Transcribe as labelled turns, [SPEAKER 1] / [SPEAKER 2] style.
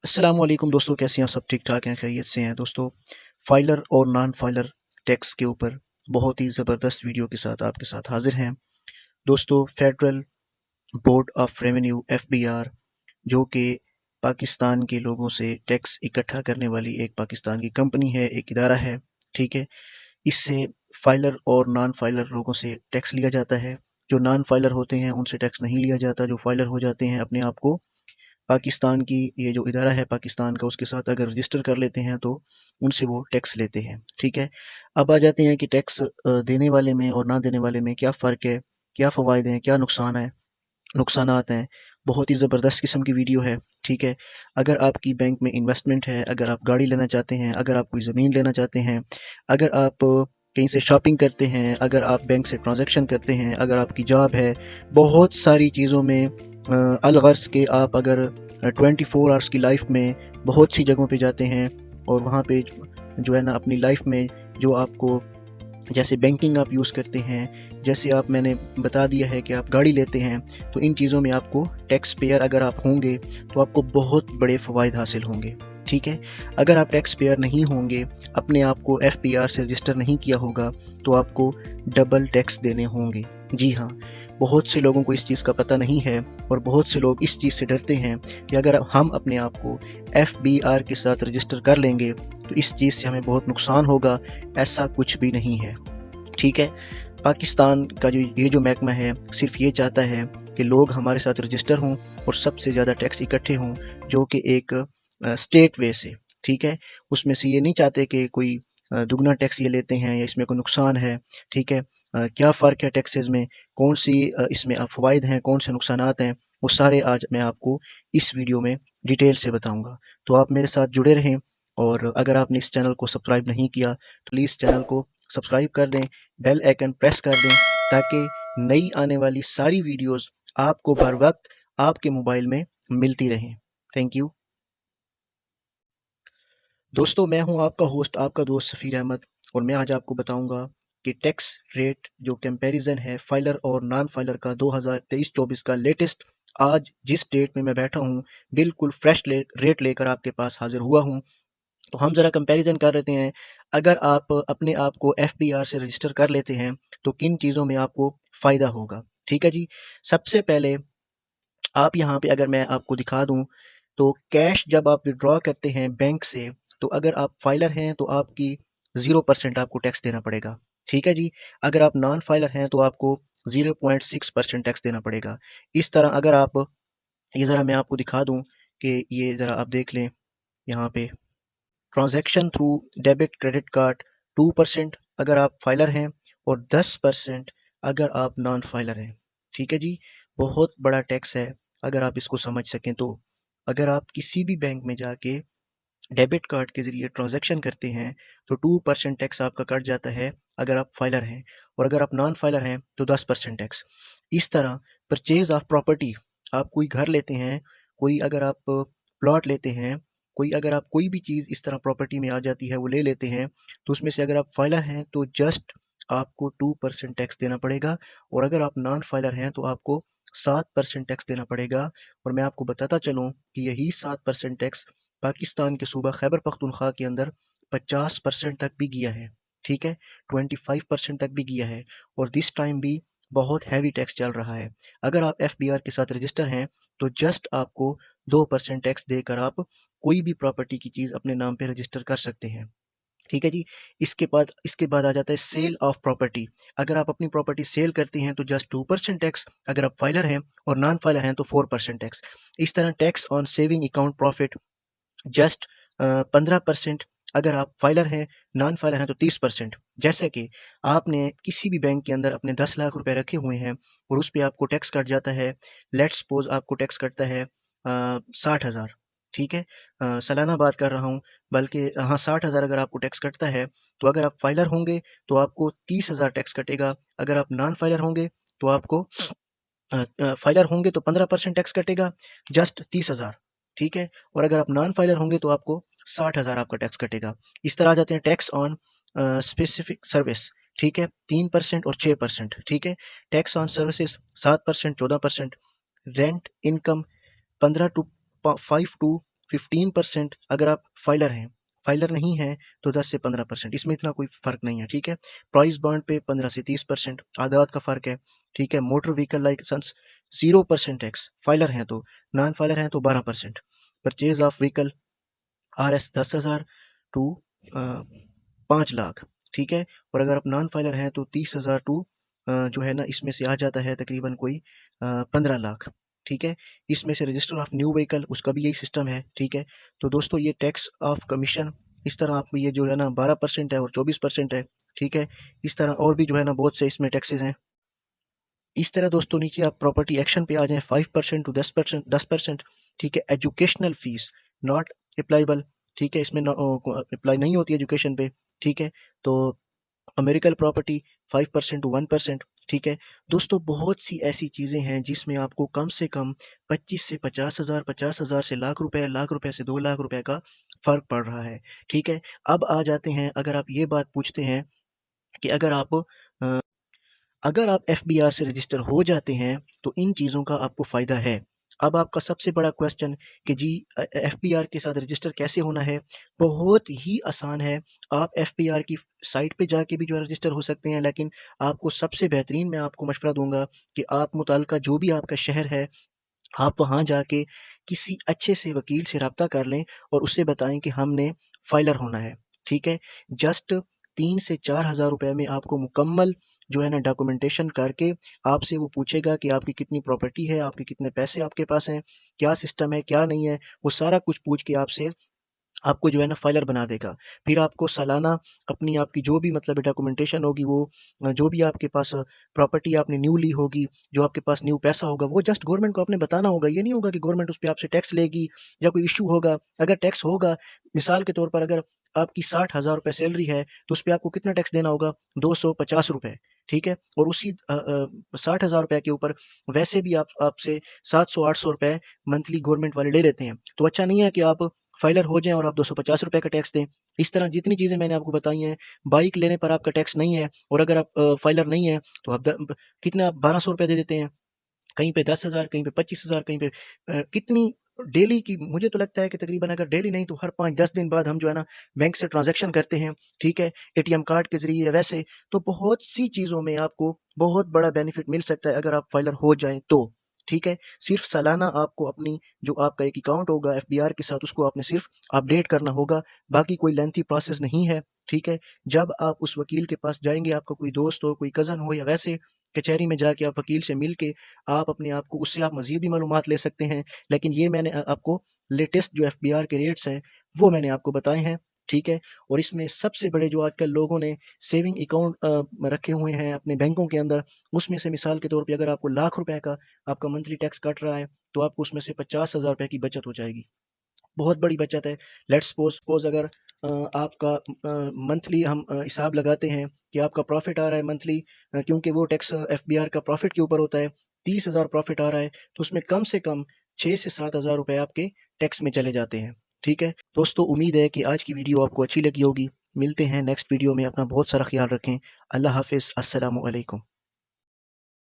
[SPEAKER 1] अस्सलाम वालेकुम दोस्तों, कैसे हैं आप? सब ठीक ठाक हैं, खैरियत से हैं दोस्तों। फाइलर और नॉन फाइलर टैक्स के ऊपर बहुत ही ज़बरदस्त वीडियो के साथ आपके साथ हाजिर हैं दोस्तों। Federal board of revenue (FBR) जो कि पाकिस्तान के लोगों से टैक्स इकट्ठा करने वाली एक पाकिस्तान की कंपनी है, एक इदारा है, ठीक है। इससे फाइलर और नॉन फाइलर लोगों से टैक्स लिया जाता है। जो नॉन फाइलर होते हैं उनसे टैक्स नहीं लिया जाता। जो फाइलर हो जाते हैं अपने आप को पाकिस्तान की ये जो इदारा है पाकिस्तान का, उसके साथ अगर रजिस्टर कर लेते हैं तो उनसे वो टैक्स लेते हैं, ठीक है। अब आ जाते हैं कि टैक्स देने वाले में और ना देने वाले में क्या फ़र्क है, क्या फ़वाइद हैं, क्या नुकसानात हैं। बहुत ही ज़बरदस्त किस्म की वीडियो है, ठीक है। अगर आपकी बैंक में इन्वेस्टमेंट है, अगर आप गाड़ी लेना चाहते हैं, अगर आप कोई ज़मीन लेना चाहते हैं, अगर आप कहीं से शॉपिंग करते हैं, अगर आप बैंक से ट्रांज़ैक्शन करते हैं, अगर आपकी जॉब है, बहुत सारी चीज़ों में अलगर्ज़ के आप अगर 24 आवर्स की लाइफ में बहुत सी जगहों पे जाते हैं और वहाँ पे जो है ना अपनी लाइफ में जो आपको जैसे बैंकिंग आप यूज़ करते हैं, जैसे आप मैंने बता दिया है कि आप गाड़ी लेते हैं, तो इन चीज़ों में आपको टैक्स पेयर अगर आप होंगे तो आपको बहुत बड़े फ़वाइद हासिल होंगे, ठीक है। अगर आप टैक्स पेयर नहीं होंगे, अपने आप को FBR से रजिस्टर नहीं किया होगा, तो आपको डबल टैक्स देने होंगे। जी हाँ, बहुत से लोगों को इस चीज़ का पता नहीं है और बहुत से लोग इस चीज़ से डरते हैं कि अगर हम अपने आप को FBR के साथ रजिस्टर कर लेंगे तो इस चीज़ से हमें बहुत नुकसान होगा। ऐसा कुछ भी नहीं है, ठीक है। पाकिस्तान का जो ये जो महकमा है सिर्फ ये चाहता है कि लोग हमारे साथ रजिस्टर हों और सबसे ज़्यादा टैक्स इकट्ठे हों, जो कि एक स्टेट वे से, ठीक है। उसमें से ये नहीं चाहते कि कोई दुगना टैक्स ये लेते हैं या इसमें कोई नुकसान है, ठीक है। क्या फ़र्क है टैक्सेस में, कौन सी इसमें फ़वाइद हैं, कौन से नुकसानात हैं, वो सारे आज मैं आपको इस वीडियो में डिटेल से बताऊँगा। तो आप मेरे साथ जुड़े रहें और अगर आपने इस चैनल को सब्सक्राइब नहीं किया तो प्लीज़ चैनल को सब्सक्राइब कर दें, बेल आइकन प्रेस कर दें ताकि नई आने वाली सारी वीडियोस आपको बर वक्त आपके मोबाइल में मिलती रहें। थैंक यू दोस्तों, मैं हूं आपका होस्ट, आपका दोस्त सफ़ीर अहमद, और मैं आज आपको बताऊंगा कि टैक्स रेट जो कंपैरिजन है फाइलर और नॉन फाइलर का 2023-24 का लेटेस्ट, आज जिस डेट में मैं बैठा हूं बिल्कुल फ्रेश रेट लेकर आपके पास हाजिर हुआ हूं। तो हम ज़रा कंपैरिजन कर लेते हैं। अगर आप अपने आप को FBR से रजिस्टर कर लेते हैं तो किन चीज़ों में आपको फ़ायदा होगा, ठीक है जी। सबसे पहले आप यहाँ पे अगर मैं आपको दिखा दूँ तो कैश जब आप विथड्रॉ करते हैं बैंक से, तो अगर आप फाइलर हैं तो आपकी 0% आपको टैक्स देना पड़ेगा, ठीक है जी। अगर आप नॉन फाइलर हैं तो आपको 0.6% टैक्स देना पड़ेगा। इस तरह अगर आप ये ज़रा मैं आपको दिखा दूँ कि ये ज़रा आप देख लें यहाँ पे, transaction through debit credit card 2% अगर आप फाइलर हैं और 10% अगर आप नॉन फाइलर हैं, ठीक है जी। बहुत बड़ा टैक्स है अगर आप इसको समझ सकें तो। अगर आप किसी भी बैंक में जाके डेबिट कार्ड के ज़रिए ट्रांजैक्शन करते हैं तो 2% टैक्स आपका कट जाता है अगर आप फाइलर हैं, और अगर आप नॉन फाइलर हैं तो 10% टैक्स। इस तरह परचेज ऑफ प्रॉपर्टी, आप कोई घर लेते हैं, कोई अगर आप प्लॉट लेते हैं, कोई अगर आप कोई भी चीज़ इस तरह प्रॉपर्टी में आ जाती है वो ले लेते हैं, तो उसमें से अगर आप फाइलर हैं तो जस्ट आपको 2% टैक्स देना पड़ेगा, और अगर आप नॉन फाइलर हैं तो आपको 7% टैक्स देना पड़ेगा। और मैं आपको बताता चलूँ कि यही 7% टैक्स पाकिस्तान के सूबा खैबर पख्तूनख्वा के अंदर 50% तक भी गया है, ठीक है। 25% तक भी गया है और दिस टाइम भी बहुत हैवी टैक्स चल रहा है। अगर आप FBR के साथ रजिस्टर हैं तो जस्ट आपको 2% टैक्स देकर आप कोई भी प्रॉपर्टी की चीज़ अपने नाम पे रजिस्टर कर सकते हैं, ठीक है जी। इसके बाद आ जाता है सेल ऑफ प्रॉपर्टी। अगर आप अपनी प्रॉपर्टी सेल करती हैं तो जस्ट 2% टैक्स, अगर आप फाइलर हैं और नॉन फाइलर हैं तो 4% टैक्स। इस तरह tax on saving account profit just 15%, अगर आप फाइलर हैं, नॉन फाइलर हैं तो 30%। जैसे कि आपने किसी भी बैंक के अंदर अपने 10 लाख रुपए रखे हुए हैं और उस पे आपको टैक्स कट जाता है, लेट्स सपोज आपको टैक्स कटता है 60,000, ठीक है। सालाना बात कर रहा हूँ, बल्कि हाँ 60,000 अगर आपको टैक्स कटता है, तो अगर आप फाइलर होंगे तो आपको 30,000 टैक्स कटेगा। अगर आप नॉन फाइलर होंगे तो आपको फाइलर होंगे तो 15% टैक्स कटेगा, जस्ट 30,000, ठीक है। और अगर आप नॉन फाइलर होंगे तो आपको 60,000 आपका टैक्स कटेगा। इस तरह आ जाते हैं टैक्स ऑन स्पेसिफिक सर्विस, ठीक है, 3% और 6%, ठीक है। Tax on services 7%, 14%। Rent income 15 to 5 to 15% अगर आप फाइलर हैं, फाइलर नहीं है तो 10 से 15%, इसमें इतना कोई फ़र्क नहीं है, ठीक है। प्राइस बॉन्ड पे 15 से 30% आदात का फ़र्क है, ठीक है। Motor vehicle license 0% tax, filer हैं तो, नॉन फाइलर हैं तो 12%। Purchase of vehicle RS 10,000 to 5 lakh, ठीक है। और अगर आप नॉन फाइलर हैं तो 30,000 टू जो है ना इसमें से आ जाता है तकरीबन कोई 15 लाख, ठीक है। इसमें से रजिस्टर ऑफ न्यू व्हीकल उसका भी यही सिस्टम है, ठीक है। तो दोस्तों ये टैक्स ऑफ कमीशन इस तरह आप ये जो है ना 12% है और 24% है, ठीक है। इस तरह और भी जो है ना बहुत से इसमें टैक्सेस हैं। इस तरह दोस्तों नीचे आप प्रॉपर्टी एक्शन पे आ जाएं, 5% टू 10%, ठीक है। एजुकेशनल फीस नॉट अप्लाइबल, ठीक है, इसमें अप्लाई नहीं होती एजुकेशन पे, ठीक है। तो अमेरिकन प्रॉपर्टी 5% टू 1%, ठीक है। दोस्तों बहुत सी ऐसी चीज़ें हैं जिसमें आपको कम से कम 25 से 50,000, 50,000 से लाख रुपए से 2 लाख रुपए का फ़र्क पड़ रहा है, ठीक है। अब आ जाते हैं, अगर आप ये बात पूछते हैं कि अगर आप एफबीआर से रजिस्टर हो जाते हैं तो इन चीज़ों का आपको फ़ायदा है। अब आपका सबसे बड़ा क्वेश्चन कि जी एफबीआर के साथ रजिस्टर कैसे होना है? बहुत ही आसान है। आप एफबीआर की साइट पे जाके भी जो है रजिस्टर हो सकते हैं, लेकिन आपको सबसे बेहतरीन मैं आपको मशवरा दूँगा कि आप मुतल्लिका जो भी आपका शहर है, आप वहाँ जाके किसी अच्छे से वकील से राब्ता कर लें और उससे बताएँ कि हमने फाइलर होना है, ठीक है? जस्ट 3 से 4,000 रुपए में आपको मुकम्मल जो है ना डॉक्यूमेंटेशन करके आपसे वो पूछेगा कि आपकी कितनी प्रॉपर्टी है, आपके कितने पैसे आपके पास हैं, क्या सिस्टम है, क्या नहीं है, वो सारा कुछ पूछ के आपसे आपको जो है ना फाइलर बना देगा। फिर आपको सालाना अपनी आपकी जो भी मतलब डॉक्यूमेंटेशन होगी वो जो भी आपके पास प्रॉपर्टी आपने न्यू ली होगी, जो आपके पास न्यू पैसा होगा, वो जस्ट गवर्नमेंट को आपने बताना होगा। ये नहीं होगा कि गवर्नमेंट उस पे आपसे टैक्स लेगी या कोई इश्यू होगा। अगर टैक्स होगा, मिसाल के तौर पर अगर आपकी 60,000 रुपए सैलरी है, तो उस पे आपको कितना टैक्स देना होगा? ₹250, ठीक है? और उसी 60,000 रुपए के ऊपर वैसे भी आपसे 700-800 रुपए मंथली गवर्नमेंट वाले ले लेते हैं। तो अच्छा नहीं है कि आप फाइलर हो जाएँ और आप ₹250 का टैक्स दें। इस तरह जितनी चीज़ें मैंने आपको बताई हैं, बाइक लेने पर आपका टैक्स नहीं है और अगर आप फाइलर नहीं हैं, तो आप द ब कितना आप ₹1200 दे देते हैं, कहीं पे 10,000, कहीं पे 25,000, कहीं पे कितनी डेली की मुझे तो लगता है कि तकरीबन अगर डेली नहीं तो हर 5-10 दिन बाद हम जो है ना बैंक से ट्रांज़ैक्शन करते हैं, ठीक है? एटीएम कार्ड के ज़रिए वैसे, तो बहुत सी चीज़ों में आपको बहुत बड़ा बेनिफिट मिल सकता है अगर आप फाइलर हो जाएँ तो, ठीक है? सिर्फ़ सालाना आपको अपनी जो आपका एक अकाउंट होगा एफबीआर के साथ उसको आपने सिर्फ़ अपडेट करना होगा, बाकी कोई लेंथी प्रोसेस नहीं है, ठीक है? जब आप उस वकील के पास जाएँगे, आपका कोई दोस्त हो, कोई कज़न हो या वैसे कचहरी में जाके आप वकील से मिल के आप अपने आप को उससे आप मज़ीद भी मालूमात ले सकते हैं। लेकिन ये मैंने आपको लेटेस्ट जो एफबीआर के रेट्स हैं, वो मैंने आपको बताए हैं, ठीक है? और इसमें सबसे बड़े जो आजकल लोगों ने सेविंग अकाउंट रखे हुए हैं अपने बैंकों के अंदर, उसमें से मिसाल के तौर पे अगर आपको लाख रुपए का आपका मंथली टैक्स कट रहा है, तो आपको उसमें से 50,000 रुपए की बचत हो जाएगी। बहुत बड़ी बचत है। लेट्स सपोज़ अगर आपका मंथली हम हिसाब लगाते हैं कि आपका प्रॉफ़िट आ रहा है मंथली, क्योंकि वो टैक्स एफबीआर का प्रॉफ़िट के ऊपर होता है, 30,000 प्रॉफ़िट आ रहा है, तो उसमें कम से कम 6 से 7,000 रुपए आपके टैक्स में चले जाते हैं, ठीक है? दोस्तों उम्मीद है कि आज की वीडियो आपको अच्छी लगी होगी। मिलते हैं नेक्स्ट वीडियो में, अपना बहुत सारा ख़्याल रखें। अल्लाह हाफ़िज़, अस्सलामु अलैकुम।